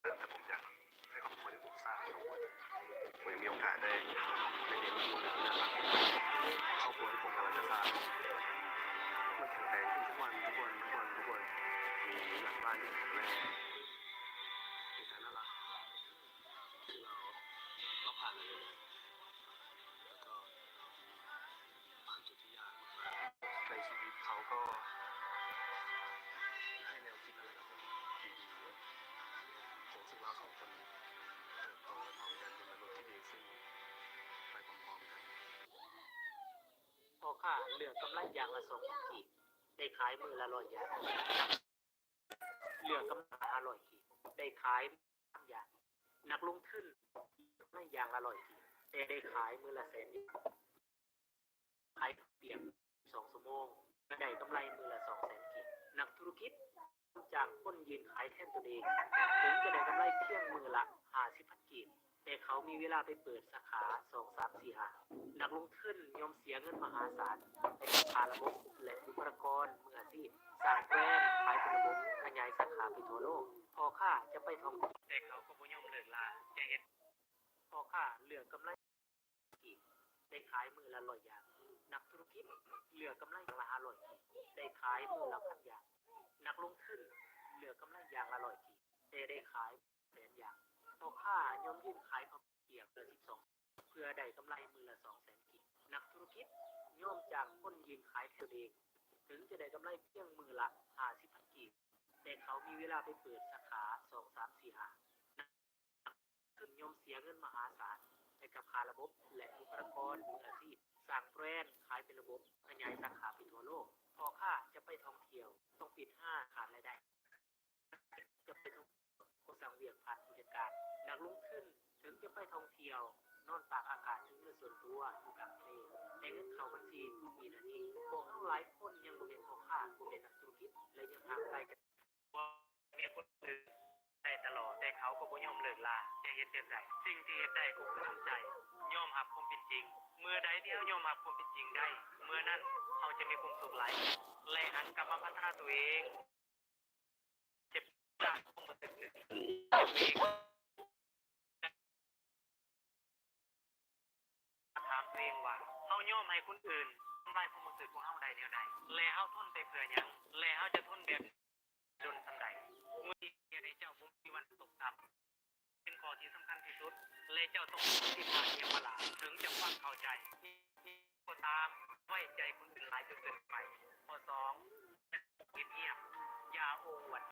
แต่ผมอยากให้ครอบครัวที่ผมสร้างทั้งหมดผมยังมีโอกาสได้เลี้ยงลูกนะครอบครัวที่ผมกำลังจะสร้างมันแข็งแรงขึ้นทุกวันมีหลังบ้านที่แข็งแรงมีแสนน่ารักที่เราผ่านมาเลยแล้วก็ผ่านจุดที่ยากมากในชีวิตเขาก็ให้แนวคิดอะไรกับผมดีๆผมซึ่งเราสองคนเติบโตพร้อมกันเป็นมนุษย์ที่ดีขึ้นไปพร้อมๆกัน พอค่าเหลือกำไรอย่างละ2,000 กีบได้ขายมือละ100 อย่างเหลือกำไร500 กีบได้ขาย3 อย่างนักลงทุนกำไรอย่างละ100 กีบแต่ได้ขายมือละ100,000 อย่างขายเปียก2 ชั่วโมงก็ได้กำไรมือละ200,000 กีบนักธุรกิจจากคนยืนขายแทนตัวเองถึงจะได้กำไรเพียงมือละ50,000 กีบแต่เขามีเวลาไปเปิดสาขา2 3 4 5นักลงทุนยอมเสียเงินมหาศาลในราคาระบบและบุคลากรมืออาชีพสร้างแบรนด์ขายเป็นระบบขยายสาขาไปทั่วโลกพอค่าจะไปท่องเที่ยวแต่เขาก็บ่ยอมเลิกลาจะเห็นพอค่าเหลือกำไรกีบได้ขายมือละ100 อย่างนักธุรกิจเหลือกำไรอย่างละ500 กีบได้ขายมือละ1,000 อย่างนักลงทุนเหลือกำไรอย่างละ100 กีบแต่ได้ขาย100,000 อย่างพอค่ายอมยื่นขายข้าวเปียกละ12เพื่อได้กำไรมือละ200,000 กีบนักธุรกิจย่อมจากคนยืนขายตัวเองถึงจะได้กำไรเพียงมือละ50,000 กีบแต่เขามีเวลาไปเปิดสาขา2 3 4 5ขึ้นย่อมเสียเงินมหาศาลในกับค่าระบบและบุคลากรมืออาชีพสร้างแบรนด์ขายเป็นระบบขยายสาขาไปทั่วโลกพอค่าจะไปท่องเที่ยวต้องปิดขาดรายได้จะไปท่องก็สั่งเวียกผ่านผู้จัดการนักลงทุนถึงจะไปท่องเที่ยวนอนตากอากาศถึงเงินส่วนตัวอยู่กลางทะเลแต่เงินเข้าบัญชีทุกวินาทีพวกเขาหลายคนยังบ่เป็นพ่อค้าบ่เป็นนักธุรกิจและยังห่างไกลกันมีคนอื่นได้ตลอดแต่เขาก็บ่ยอมเลิกลาจะเฮ็ดจังไดสิ่งที่เฮ็ดได้ก็คือทำใจยอมรับความเป็นจริงเมื่อใดที่เฮายอมรับความเป็นจริงได้เมื่อนั้นเขาจะมีความสุขหลายและหันกลับมาพัฒนาตัวเองเจ็บจากความรู้สึกนี้ถามตัวเองว่าเฮายอมให้คนอื่นทำลายความรู้สึกของเฮาได้แนวใดและเฮาทนไปเพื่อหยังและเฮาจะทนแบบจนส่ำใดเมื่อที่ได้เจ้าบ่มีวันตกต่ำเป็นข้อที่สำคัญที่สุดและเจ้าต้องที่พาเทียมเวลาถึงจะฟังเข้าใจก็ตามไว้ใจคนอื่นหลายจนเกินไปข้อ2เงียบๆอย่าโอ้อวด